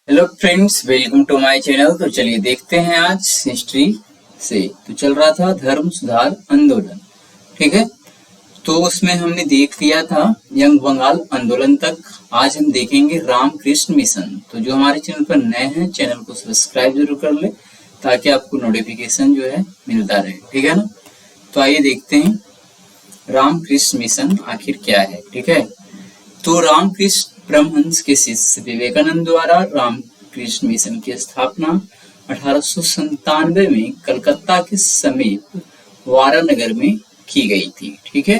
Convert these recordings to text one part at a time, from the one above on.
Hello friends, welcome to my channel. तो चलिए देखते हैं आज हिस्ट्री से। तो चल रहा था धर्म सुधार आंदोलन, ठीक है। तो उसमें हमने देख लिया था यंग बंगाल आंदोलन तक। आज हम देखेंगे रामकृष्ण मिशन। तो जो हमारे चैनल पर नए हैं, चैनल को सब्सक्राइब जरूर कर ले ताकि आपको नोटिफिकेशन जो है मिलता रहे, ठीक है ना। तो आइए देखते हैं रामकृष्ण मिशन आखिर क्या है, ठीक है। तो रामकृष्ण परमहंस के शिष्य विवेकानंद द्वारा रामकृष्ण मिशन की स्थापना 1897 में कलकत्ता के समीप वारानगर में की गई थी, ठीक है।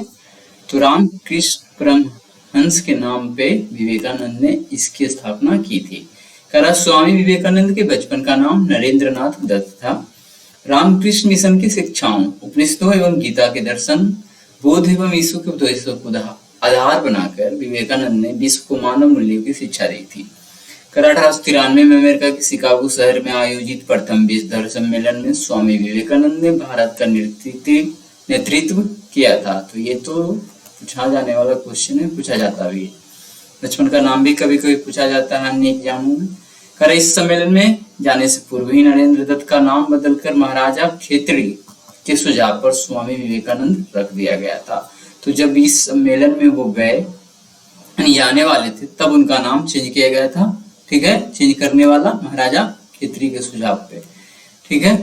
तो रामकृष्ण परमहंस के नाम पे विवेकानंद ने इसकी स्थापना की थी। स्वामी विवेकानंद के बचपन का नाम नरेंद्रनाथ दत्त था। रामकृष्ण मिशन की शिक्षाओं उपनिषदों एवं गीता के दर्शन, बुद्ध एवं यीशु के उपदेशों को आधार बनाकर विवेकानंद ने विश्व को मानव मूल्यों की शिक्षा दी थी। 1893 में अमेरिका के शिकागो शहर में आयोजित प्रथम विश्व धर्म सम्मेलन में स्वामी विवेकानंद ने भारत का नेतृत्व किया था। तो ये तो पूछा जाने वाला क्वेश्चन है, पूछा जाता भी है। बचपन का नाम भी कभी कभी पूछा जाता है अन्य एग्जामों में। इस सम्मेलन में जाने से पूर्व ही नरेंद्र दत्त का नाम बदलकर महाराजा खेतड़ी के सुझाव पर स्वामी विवेकानंद रख दिया गया था। तो जब इस सम्मेलन में वो गए जाने वाले थे तब उनका नाम चेंज किया गया था, ठीक है। चेंज करने वाला महाराजा खेतड़ी के सुझाव पे, ठीक है।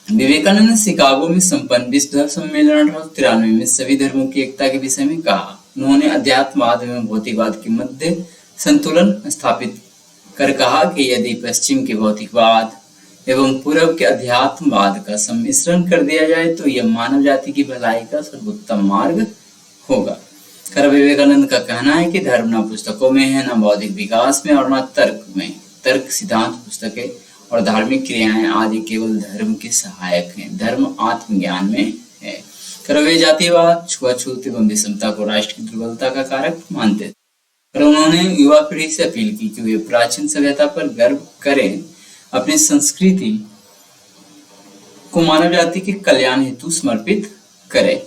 विवेकानंद ने शिकागो में संपन्न विश्व धर्म सम्मेलन 1893 में सभी धर्मों की एकता के विषय में कहा। उन्होंने अध्यात्मवाद एवं भौतिकवाद के मध्य संतुलन स्थापित कर कहा कि यदि पश्चिम के भौतिकवाद एवं पूर्व के अध्यात्मवाद का सम्मिश्रण कर दिया जाए तो यह मानव जाति की भलाई का सर्वोत्तम मार्ग होगा। विवेकानंद का कहना है कि धर्म न पुस्तकों में है, न बौद्धिक विकास में और न तर्क में। तर्क, सिद्धांत, पुस्तकें और धार्मिक क्रियाएं आदि केवल धर्म के सहायक हैं। धर्म आत्मज्ञान में है। वे जातिवाद, छुआछूत एवं विषमता को राष्ट्र की दुर्बलता का कारक मानते थे। उन्होंने युवा पीढ़ी से अपील की कि वे प्राचीन सभ्यता पर गर्व करें, अपनी संस्कृति को मानव जाति के कल्याण हेतु समर्पित करें।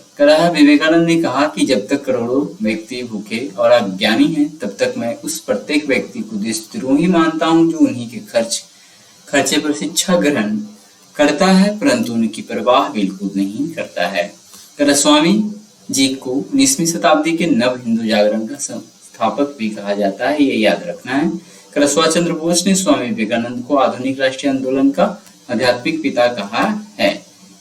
विवेकानंद ने कहा कि जब तक करोड़ों व्यक्ति भूखे और अज्ञानी हैं, तब तक मैं उस प्रत्येक व्यक्ति को देशद्रोही मानता हूं जो उन्हीं के खर्चे पर शिक्षा ग्रहण करता है, परंतु उनकी परवाह बिल्कुल नहीं करता है। स्वामी जी को 19वीं शताब्दी के नव हिंदू जागरण का संस्थापक भी कहा जाता है, ये याद रखना है। सुभाष चंद्र बोस ने स्वामी विवेकानंद को आधुनिक राष्ट्रीय आंदोलन का आध्यात्मिक पिता कहा है,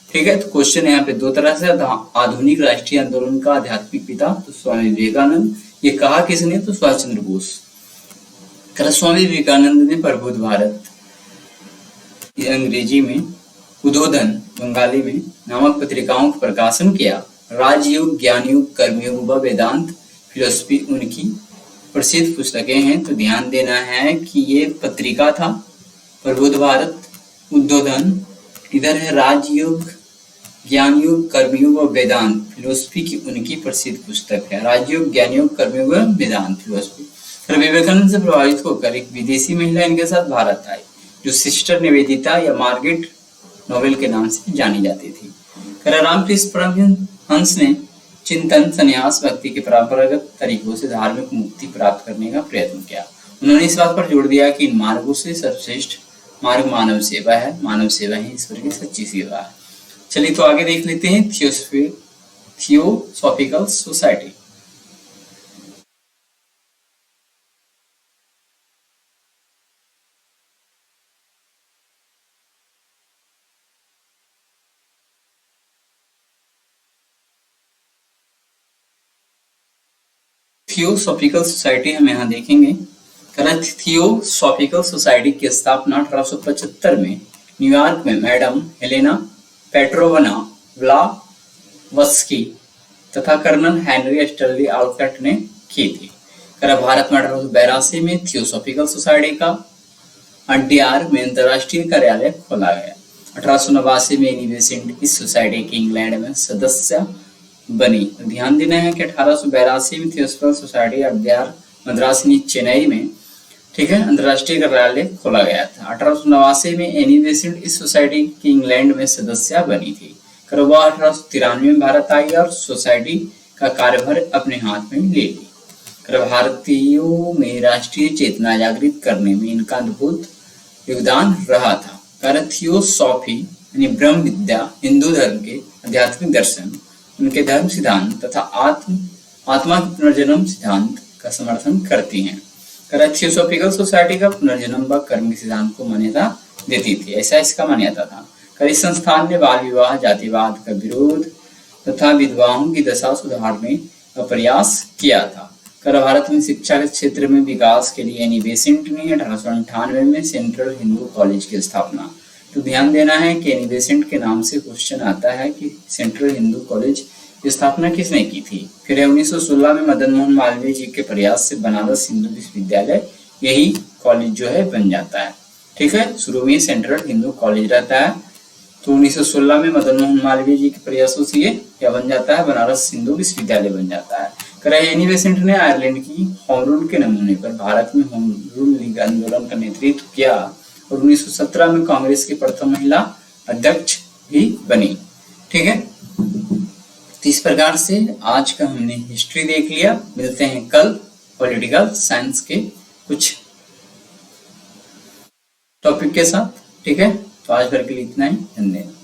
ठीक है। तो क्वेश्चन यहाँ पे दो तरह से, आधुनिक राष्ट्रीय आंदोलन का आध्यात्मिक पिता तो स्वामी विवेकानंद, ये कहा किसने? तो सुभाष चंद्र बोस। स्वामी विवेकानंद ने प्रबुद्ध भारत, अंग्रेजी में उद्बोधन, बंगाली में नामक पत्रिकाओं का प्रकाशन किया। राजयोग, ज्ञानयोग, कर्मयोग व वेदांत फिलोसफी उनकी प्रसिद्ध पुस्तकें हैं। तो ध्यान देना है कि ये पत्रिका था प्रबुद्ध भारत, उद्बोधन, इधर है राजयोग, ज्ञानयोग, कर्मयोग और वेदांत फिलोसफी की उनकी प्रसिद्ध पुस्तक है। राजयोग, ज्ञानयोग, कर्मयोग और वेदांत फिलोसफी। विवेकानंद से प्रभावित होकर एक विदेशी महिला इनके साथ भारत आई, जो सिस्टर निवेदिता या मार्गरेट नोबेल के नाम से जानी जाती थी। रामकृष्ण परमहंस ने चिंतन, संन्यास, भक्ति के परंपरागत तरीकों से धार्मिक मुक्ति प्राप्त करने का प्रयत्न किया। उन्होंने इस बात पर जोर दिया कि इन मार्गों से सर्वश्रेष्ठ मार्ग मानव सेवा है। मानव सेवा ही ईश्वर की सच्ची सेवा है। चलिए तो आगे देख लेते हैं थियोसॉफिकल सोसाइटी। थियोसॉफिकल सोसाइटी हम यहाँ देखेंगे। थियोसॉफिकल सोसाइटी की स्थापना 1875 में न्यूयॉर्क में मैडम हेलेना पेट्रोवना ब्लावत्स्की तथा कर्नल हेनरी स्टर्ली आल्कट ने की थी। भारत में 1882 में थियोसॉफिकल सोसाइटी का अड्यार में अंतर्राष्ट्रीय कार्यालय खोला गया। 1889 में एनी बेसेंट इस सोसाइटी के इंग्लैंड में सदस्य बनी। ध्यान देना है कि 1882 में थियोसॉफिकल सोसाइटी अड्यार मद्रास चेन्नई में, ठीक है, अंतर्राष्ट्रीय कार्यालय खोला गया था। 1889 में एनी बेसेंट इस सोसाइटी की इंग्लैंड में सदस्य बनी थी। 1893 में भारत आई और सोसाइटी का कार्यभार अपने हाथ में ले ली। भारतीयों में राष्ट्रीय चेतना जागृत करने में इनका अद्भुत योगदान रहा था। थियोसॉफी यानी ब्रह्म विद्या, हिंदू धर्म के आध्यात्मिक दर्शन, उनके धर्म सिद्धांत तथा आत्मा के पुनर्जन्म सिद्धांत का समर्थन करती हैं। थियोसॉफिकल सोसाइटी का पुनर्जन्म व कर्म के सिद्धांत को मान्यता देती थी, ऐसा इसका मान्यता था। इस संस्थान ने बाल विवाह, जातिवाद का विरोध तथा विधवाओं की दशा सुधारने का प्रयास किया था। भारत में शिक्षा के क्षेत्र में विकास के लिए एनी बेसेंट ने 1898 में सेंट्रल हिंदू कॉलेज की स्थापना। तो ध्यान देना है कि एनी बेसेंट के नाम से क्वेश्चन आता है कि सेंट्रल हिंदू कॉलेज की स्थापना किसने की थी। फिर 1916 में मदन मोहन मालवीय जी के प्रयास से बनारस हिंदू विश्वविद्यालय, यही कॉलेज जो है बन जाता है। ठीक है, शुरू में सेंट्रल हिंदू कॉलेज रहता है, तो 1916 में मदन मोहन मालवीय जी के प्रयासों से ये क्या बन जाता है, बनारस हिंदू विश्वविद्यालय बन जाता है। एनी बेसेंट ने आयरलैंड की होम रूल के नमूने पर भारत में होम रूल लीग आंदोलन का नेतृत्व किया और 1917 में कांग्रेस की प्रथम महिला अध्यक्ष भी बनी। ठीक है, तो इस प्रकार से आज का हमने हिस्ट्री देख लिया। मिलते हैं कल पॉलिटिकल साइंस के कुछ टॉपिक के साथ। ठीक है, तो आज भर के लिए इतना ही, धन्यवाद।